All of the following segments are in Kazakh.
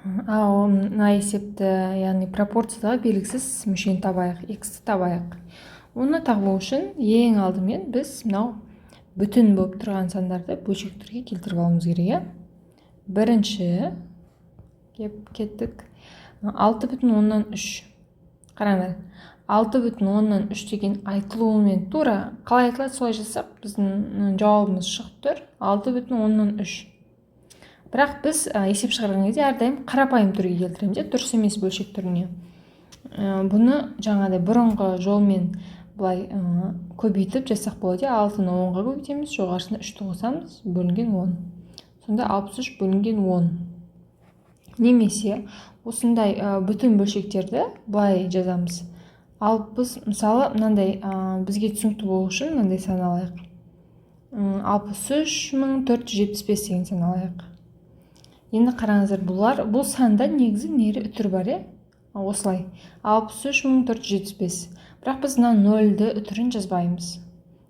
Ал мына есепті, яғни пропорциядағы белгісіз мүшені табайық, x-ті табайық. Оны табу үшін ең алдымен біз мынау бүтін болып тұрған сандарды бөлшектерге келтіріп алуымыз керек. Бірінші кеттік. 6,3. Қараңдар. 6,3 деген айтылуымен тура қалай айтылады солай жасап, біздің жауабымыз шығып тұр 6,3. Бірақ біз есеп шығарған кезде әрдайым қарапайым түрге келтіреміз, дұрыс емес бөлшек түріне. Бұны жаңағыдай бұрынғы жолмен былай көбейтіп жасақ болады. 6-ны 10-ға көбейтеміз, жоғарысына 3-ті қосамыз, бөлінген 10. Сонда 63 бөлінген 10. Немесе осындай бүтін бөлшектерді былай жазамыз. Ал біз мысалы мынандай бізге түсінікті болу үшін мынандай сан алайық. 63475 деген сан алайық. Енді қараңыздар, бұл санда негізі нері үтір бар, осылай 63475. Бірақ біз мына 0-ді үтірін жазбаймыз.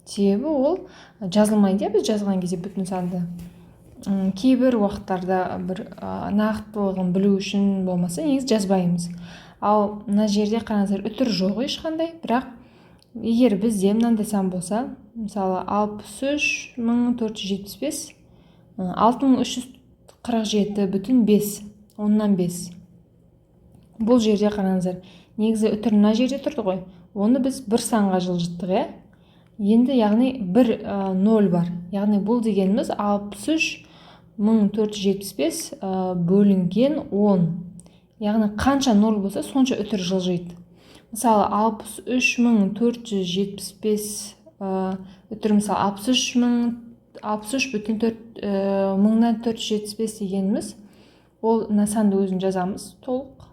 Себебі ол жазылмайды, біз жазған кезде бүтін санды. Кейбір уақыттарда бір нақтылығын білу үшін болмаса негіз жазбаймыз. Ал мына жерде қараңыздар, үтір жоқ ешқандай, бірақ егер бізде мынандай сан болса, мысалы 63475, 6347,5, 10-5. Бұл жерде қараңыздар, негізі үтір мына жерде тұрды ғой, оны біз бір санға жылжыттық, енді яғни бір 0 бар. Яғни бұл дегеніміз 63475 бөлінген 10. Яғни қанша 0 болса, сонша үтір жылжиды. Мысалы 63475 үтір, мысалы 63,475 дегеніміз, ол санды өзін жазамыз, толық.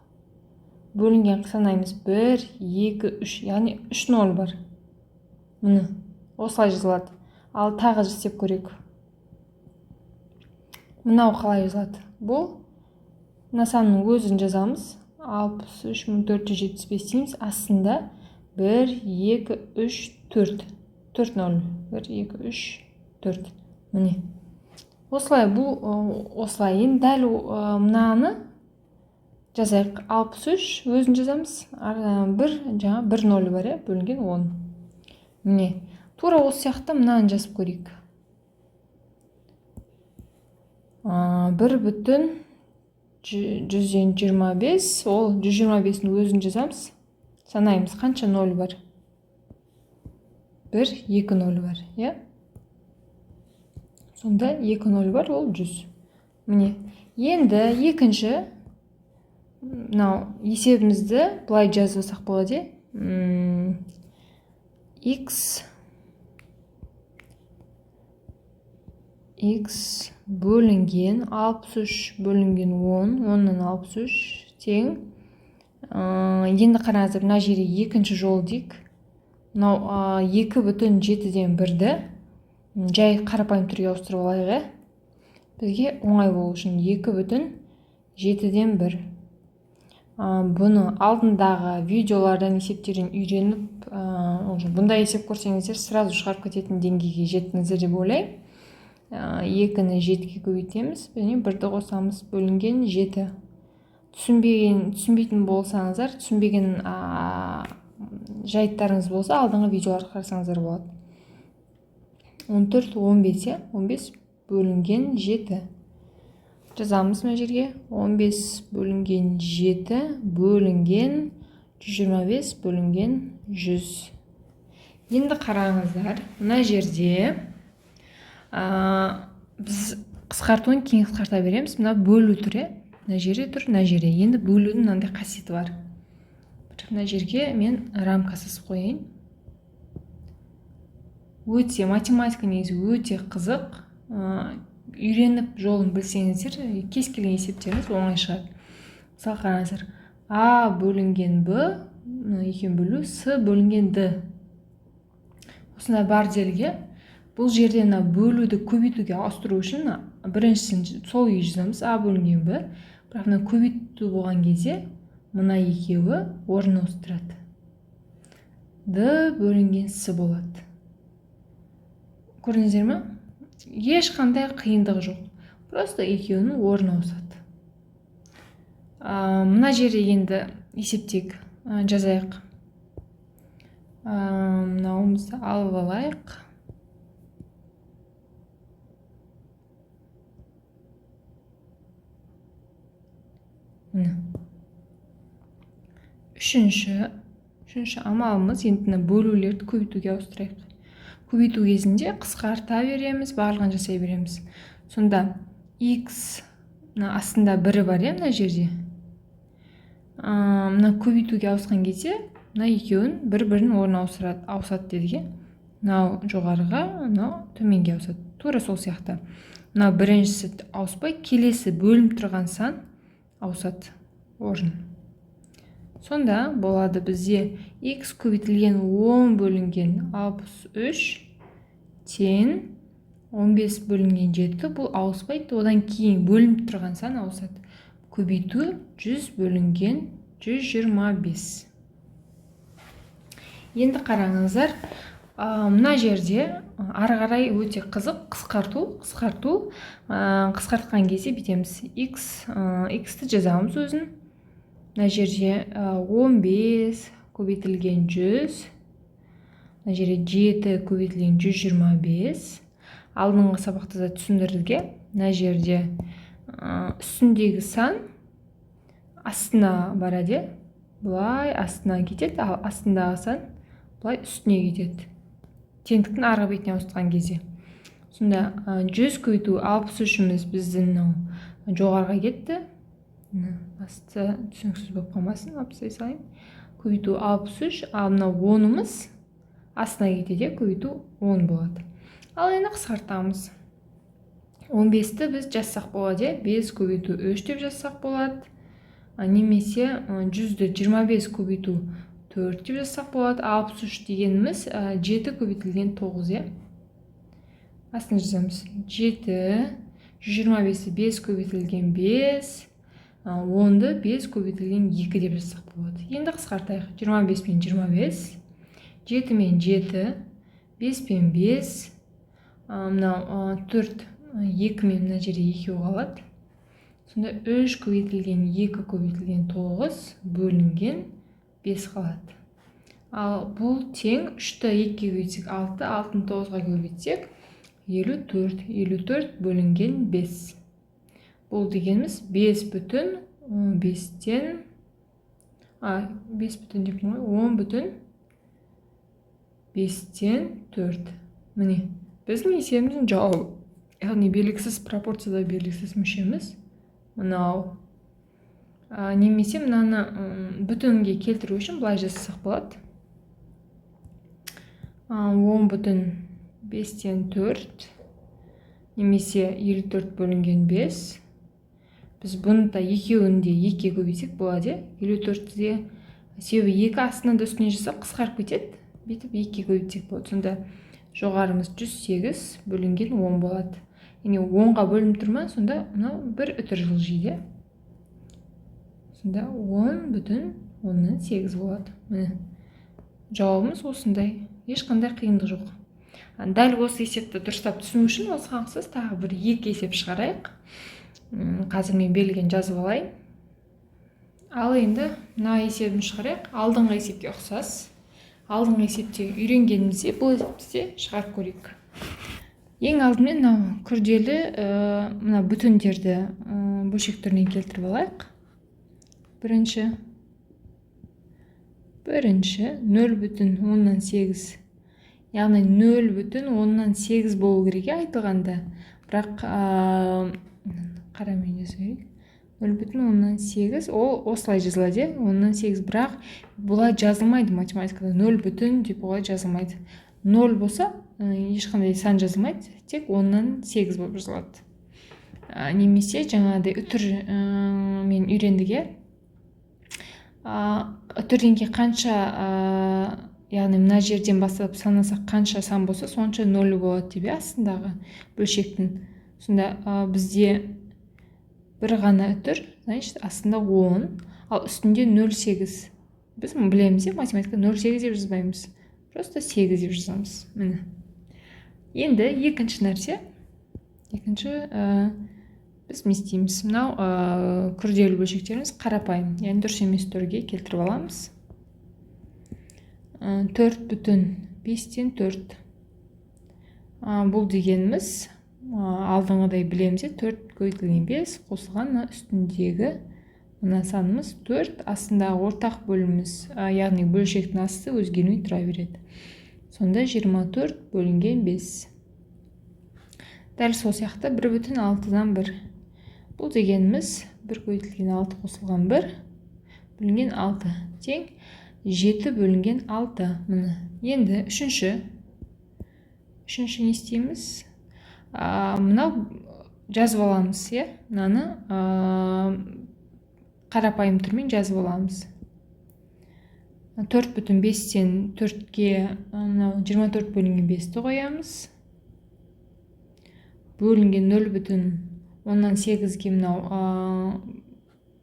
Бөлінген санаймыз 1, 2, 3, яғни 3 0 бар. Мұны осылай жазылады. Ал тағы істеп көрейік. Мынау қалай жазылады? Бұл санның өзін жазамыз. 63475 дейміз. Астында 1, 2, 3, 4. 4 0. 1, 2, 3, 4. Міне. Осылай енді дәл мынаны жазайық. 63 өзін жазамыз. 1 0 бар, бөлінген 10. Міне. Тура осы сияқты мынаны жазып көрейік. 1,125, ол 125-ні өзін жазамыз. Санаймыз, қанша 0 бар? 1, 2 0 бар, Сонда 2 0 бар, ол 100. Міне. Енді екінші есебімізді бұлай жазып болады. X бөлінген 63 бөлінген 10, 10-нан 63 тең. Енді қараңыздар, мына жерге екінші жол дейік. 2,7-ден 1-ді жай қарапайым түрге ауыстырып алайық. Бізге оңай болу үшін 2,7-ден 1. Бұны алдындағы видеолардан есептерін үйреніп, бұндай есеп көрсеңіздер, сразу шығарып кететін деңгейге жеттіңіздер деп ойлаймын. 2-ні 7-ге көбейтеміз, 1-ді қосамыз, бөлінген 7. Түсінбейтін болсаңыздар, түсінбеген жайттарыңыз болса, алдыңғы видеоларды қарасаңыздар болады. 14, 15, 15 бөлінген 7. Жазамыз мына жерге. 15 бөлінген 7 бөлінген 125 бөлінген 100. Енді қараңыздар, мына жерде біз қысқартуын кейін қысқарта береміз. Мына бөлу түрі, мына жерде тұр, мына жерде. Енді бөлудің мынандай қасиеті бар. Мына жерге мен рамка сызып қояйын. Өте математика негізі өте қызық. Үйреніп жолын білсеңіздер, кез келген есептеріңіз оңай шығады. Мысалы қараңыздар, А бөлінген Б, екеуін бөлу, С бөлінген Д. Осындай бар делге, бұл жерде бөлуді көбейтуге ауыстыру үшін біріншісін сол үй жазамыз, А бөлінген Б. Бірақ көбейту болған кезде мына екеуі орын ауыстырады. Д бөлінген С болады. Көрдіңіздер ме? Ешқандай қиындығы жоқ. Просто екеуінің орны ауысады. Мына жерде енді есептейік, жазайық. Мынауымызды алып алайық. Үшінші амалымыз енді бөлулерді көбейтуге ауыстырайық. Көбейту кезінде қысқарта береміз, барлығын жасай береміз. Сонда x астында 1 бар, мына жерде. Мына көбейтуге ауысқан кезде, мына екеуін бір-бірін орнына ауысады дедік. Мынау жоғарыға, мынау төменге ауысады. Тура сол сияқты. Мына біріншісі ауыспай, келесі бөлініп тұрған сан ауысады орын. Сонда болады бізде x көбейтілген 10 бөлінген 63 тең 15 бөлінген 7. Бұл ауыспайды, одан кейін бөлініп тұрған сан ауысады. Көбейту 100 бөлінген 125. Енді қараңыздар, мына жерде ары қарай өте қызық қысқартқан кезде бітеміз. X-ті жазамыз өзін. Мына жерде 15 көбейтілген 100. Мына жерде 7 көбейтілген 125. Алдыңғы сабақта да түсіндірілген. Мына жерде үстіндегі сан астына барады. Бұлай астына кетеді, ал астындағы сан бұлай үстіне кетеді. Теңдіктің арғы бетіне ауыстырған кезде. Сонда 100 көбейту 63-іміз біздің жоғарыға кетті. Асты түсініксіз болып қалмасын, апсай салайын. Көбейту 63, ал мына 10-ымыз астына кетеді, көбейту 10 болады. Ал енді қысқартамыз. 15-ті біз жазсақ болады, 5 көбейту 3 деп жазсақ болады. Немесе 100-ді 25 көбейту 4 деп жазсақ болады. 63 дегеніміз 7 көбейтілген 9. Астына жазамыз. 7, 125-ті 5 көбейтілген 5, 10-ды 5 көбейтілген 2 деп жазсақ болады. Енді қысқартайық. 25 пен 25, 7 мен 7, 5 пен 5, 4, 2 мен мына жерде 2 қалады. Сонда 3 көбейтілген 2 көбейтілген 9 бөлінген 5 қалады. Ал бұл тең 3-ті 2-ге көбейтсек 6, 6-ны 9-ға көбейтсек 54, 54 бөлінген 5. Бұл дегеніміз 5 бүтін 5-тен 5 бүтін деп қой, 10 бүтін 5-тен 4. Міне, біздің есебіміздің жауабы. Яғни белгісіз пропорцияда белгісіз мүшеміз мынау. Немесе мынаны бүтінге келтіру үшін былай жасасақ болады. 10 бүтін 5-тен 4 немесе 54 бөлінген 5. Біз бұны да екеуінде 2-ге көбейтсек болады. 54-де себебі 2 астынан да үстіне жасап қысқарып кетеді. Бүйтіп 2-ге көбейтсек болады. Сонда жоғарымыз 108 бөлінген 10 болады. Яғни 10-ға бөлініп тұрма, сонда мынау бір үтір жылжиды. Сонда 10 бүтін 10-нан 8 болады. Міне. Жауабымыз осындай. Ешқандай қиындық жоқ. Дәл осы есепті дұрыстап түсіну үшін осығансыз тағы бір 2 есеп шығарайық. Қазір мен белгіген жазып алайын. Ал енді мына есебін шығарайық. Алдыңғы есепке ұқсас. Алдыңғы есепте үйренгенімізде бұл есепте шығарып көрейік. Ең алдымен мынау күрделі мына бүтіндерді бөлшек түріне келтіріп алайық. Бірінші 0 бүтін 10-нан 8. Яғни 0 бүтін 10-нан 8 болу керек айтылғанда. Бірақ қарамен жазайық. 0 бүтін 10-нан 8, ол осылай жазылады, 10-нан 8, бірақ бұлай жазылмайды математикада. 0 бүтін деп олай жазылмайды. 0 болса, ешқандай сан жазылмайды, тек 10-нан 8 болып жазылады. Немесе жаңағыдай үтір мен үйрендіге. Үтірден кейін қанша, яғни мына жерден бастап санасақ қанша сан болса, сонша 0 болады деп астындағы бөлшектің. Сонда бізде бір ғана үтір, значит, астында 10, ал үстінде 0,8. Біз білеміз, математика 0,8 деп жазбаймыз. Просто 8 деп жазамыз. Міне. Енді екінші нәрсе. Екінші біз не істейміз? Мынау күрделі бөлшектеріміз қарапайым, яғни дұрыс емес түрге келтіріп аламыз. 4,5-тен 4. Бұл дегеніміз алдыңғыдай білеміз, 4 көбейтілген 5 қосылған үстіндегі мына санымыз 4, астындағы ортақ бөліміміз, яғни бөлшектің асты өзгермей тұра береді. Сонда 24 бөлінген 5. Дәл сол сияқты 1,6-дан 1. Бұл дегеніміз 1 көбейтілген 6 қосылған 1 бөлінген 6 тең 7 бөлінген 6. Міне. Енді үшінші не істейміз? Мынау жазып аламыз, мынаны қарапайым түрмен жазып аламыз. 4,5-тен 4-ге 24 бөлінген 5-ті қоямыз. Бөлінген 0,8-ге мынау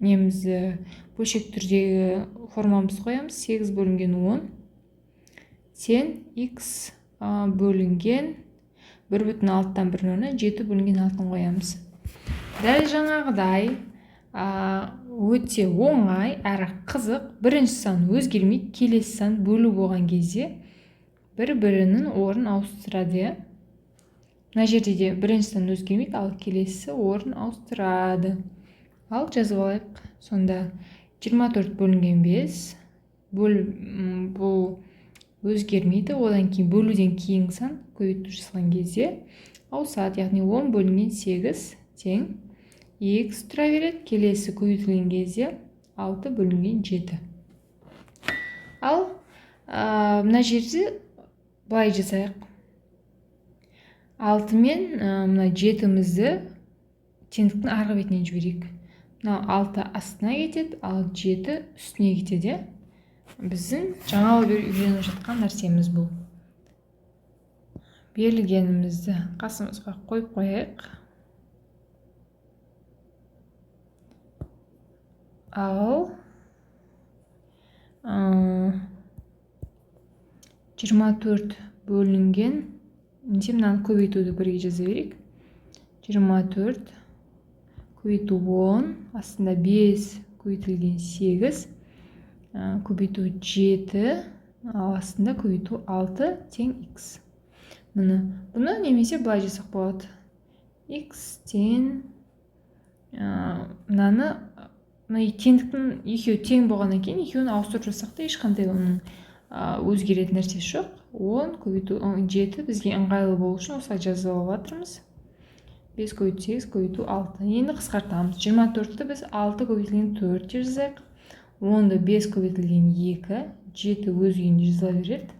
немізді бөлшек түрдегі формамыз қоямыз. 8 бөлінген 10 сен x бөлінген 1,6-тан 1 7 бөлінген 6-ын қоямыз. Дәл жаңағыдай өте оңай әрі қызық. Бірінші сан өзгермейді, келесі сан бөлу болған кезде бір-бірінің орын ауыстырады. Мына жерде де бірінші сан өзгермейді, ал келесі орын ауыстырады. Ал жазып алайық. Сонда 24 бөлінген 5 бұл өзгермейді. Одан кейін бөлуден кейін сан көбейту жасалған кезде ауысады. Яғни 10 бөлінген 8 тең x тұра береді. Келесі көбейтілген кезде 6 бөлінген 7. Ал мына жерде былай жасайық. 6 мен мына 7-мізді теңдіктің арғы бетінен жіберейік. Мына 6 астына кетеді, ал 7 үстіне кетеді. Біздің жаңа үйреніп жатқан нәрсеміз бұл. Берілгенімізді қасымызға қойып қояйық. Ал 24 бөлінген, мынаны көбейтуді бірге жаза берейік. 24 көбейту 10, астында 5 көбейтілген 8, көбейту 7, ал астында көбейту 6 тең x. Бұны немесе былай жасақ болады. X тең мынаны теңдіктің екеуі тең болғаннан кейін екеуін ауыстырып жасақта ешқандай оның өзгеретін нәрсесі жоқ. 10 көбейту 7 бізге ыңғайлы болу үшін осылай жазып алып жатырмыз. 5 көбейту 8 көбейту 6. Енді қысқартамыз. 24-ті біз 6 көбейтілген 4 деп жазайық. 10-ды 5 көбейтілген 2, 7 өз күйінде жазыла береді.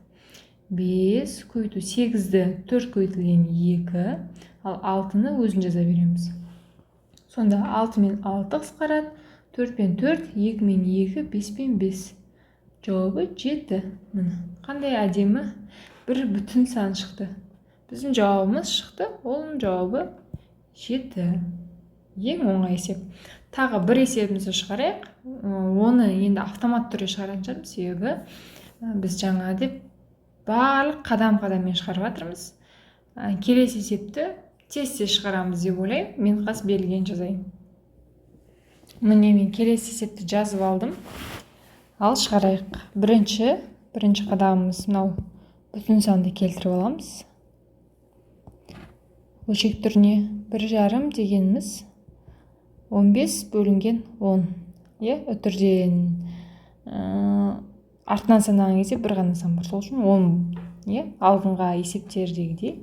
5 көбейту 8-ді 4 көбейтілген 2, ал 6-ны өзін жаза береміз. Сонда 6 мен 6 қысқарады. 4 пен 4, 2 мен 2, 5 пен 5. Жауабы 7. Қандай әдемі бір бүтін сан шықты. Біздің жауабымыз шықты, оның жауабы 7. Ең оңай есеп. Тағы бір есебімізді шығарайық. Оны енді автомат түрде шығаратын шығармыз, себебі біз жаңа деп барлық қадам-қадаммен шығарып жатырмыз. Келесі есепті тез шығарамыз деп ойлаймын. Мен қас берілген жазайын. Міне мен келесі есепті жазып алдым. Ал шығарайық. Бірінші қадамымыз мынау бүтін санды келтіріп аламыз. Бөлшек түріне 1,5 дегеніміз 15 бөлінген 10. Үтірден артынан санаған кезде бір ғана сан бар. Сол үшін 10. Алдыңға есептердегідей.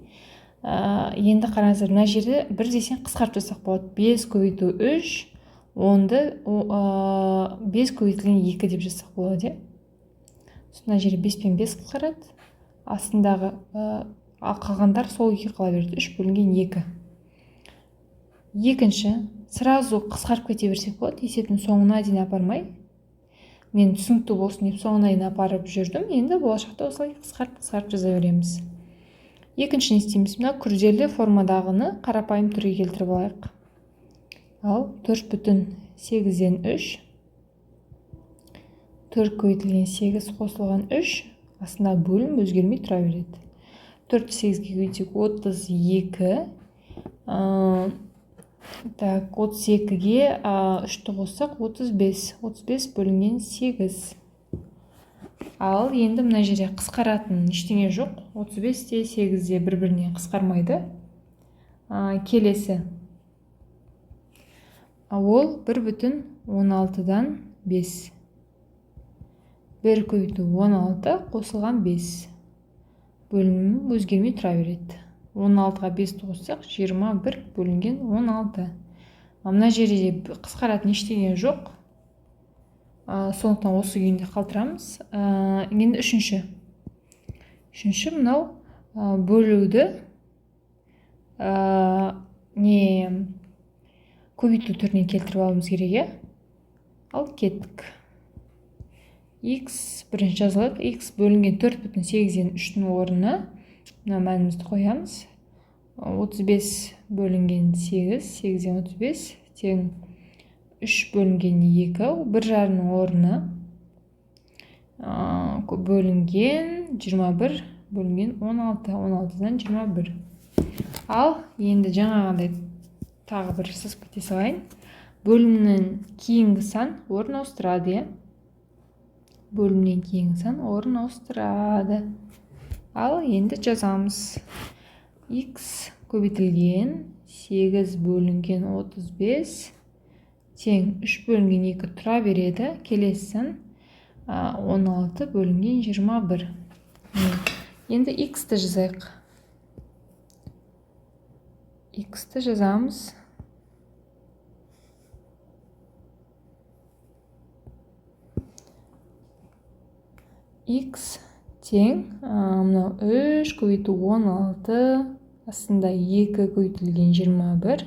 Енді қараңыздар, мына жерде 1 десең қысқартып жасақ болады. 5 көбейту 3, 10-ды 5 көбейтілген 2 деп жасақ болады. Мына жерде 5 пен 5 қысқарады. Астындағы қалғандар сол 2 қала береді. 3 бөлінген 2. Екінші, сразу қысқарып кете берсек болады. Есептің соңына дейін апармай. Мен түсінікті болсын деп соңына дейін апарып жүрдім. Енді болашақта осылай қысқарып жаза береміз. Екінші не істейміз? Мына күрделі формадағыны қарапайым түрге келтіріп алайық. Ал 4,8-ден 3, 4 көбейтілген 8 қосылған 3, астында бөлім өзгермей тұра береді. 4-8-ге көбейтсек 32, Так, 32-ге 3-ті қоссақ 35. 35 бөлінген 8. Ал енді мына жерде қысқаратын ештеңе жоқ. 35-те 8-де бір-біріне қысқармайды. Келесі. Ол 1,16-дан 5. 1 көбейту 16 қосылған 5. Бөлімі өзгермей тұра береді. 16-ға 5-ті қоссақ 21 бөлінген 16. Мына жерде қысқаратын ештеңе жоқ. Сондықтан осы күйінде қалдырамыз. Енді үшінші. Үшінші мынау бөлуді көбейту түріне келтіріп алуымыз керек. Ал кеттік. X бірінші жазылық. X бөлінген 4,8-ден 3-тің орнына мына мәнімізді қоямыз. 35 бөлінген 8, 8-ден 35 тең 3 бөлінген 2, бір жарының орнына бөлінген 21 бөлінген 16, 16-дан 21. Ал енді жаңағыдай тағы бір сызып кете салайын. Бөлімнен кейінгі сан орын ауыстырады. Бөлімнен кейінгі сан орын ауыстырады. Ал енді жазамыз. X көбейтілген 8 бөлінген 35 тең 3 бөлінген 2 тұра береді. Келесі сан 16 бөлінген 21. Енді X-ті жазайық. X-ті жазамыз. X тең 3 көбейту 16, астында 2 көбейтілген 21.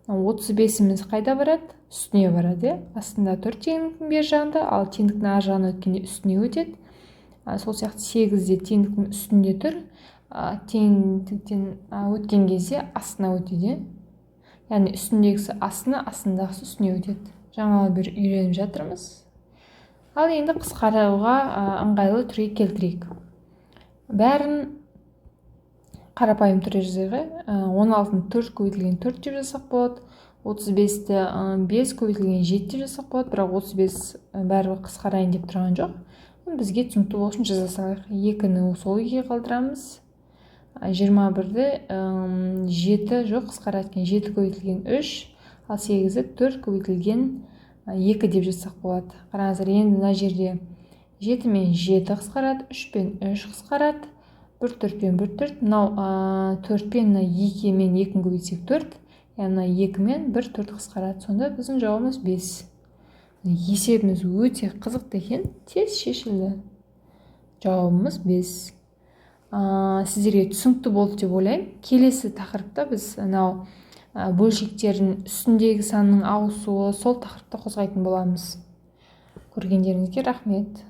35-іміз қайда барады? Үстіне барады. Астында 4 теңдіктің бер жағында, ал теңдіктің ар жағына өткенде үстіне өтеді. Сол сияқты 8-де теңдіктің үстінде тұр. Теңдіктен өткен кезде астына өтеді. Яғни үстіндегісі астына, астындағысы үстіне өтеді. Жаңағы бір үйреніп жатырмыз. Ал енді қысқаруға ыңғайлы түрге келтірейік. Бәрін қарапайым түрде жазайық. 16-ны 4 көбейтілген 4 деп жазсақ болады. 35-ті 5 көбейтілген 7 деп жазсақ болады. Бірақ 35 бәрібір қысқарайын деп тұрған жоқ. Бізге түсінікті болу үшін жаза салайық. 2-ні сол күйге қалдырамыз. 21-ді 7 жоқ, қысқарады екен. 7 көбейтілген 3, ал 8-ді 4 көбейтілген 2 деп жазсақ болады. Қараңыздар, енді мына жерде 7 мен 7 қысқарады, 3 пен 3 қысқарады, 1 4 пен 1 4. Мынау 4 пен 2 мен 2-ні көбейтсек 4, яғни 2 мен 1 4 қысқарады. Сонда біздің жауабымыз 5. Есебіміз өте қызықты екен, тез шешілді. Жауабымыз 5. Сіздерге түсінікті болды деп ойлаймын. Келесі тақырыпта біз бөлшектердің үстіндегі санның ауысуы сол тақырыпта қозғайтын боламыз. Көргендеріңізге рахмет.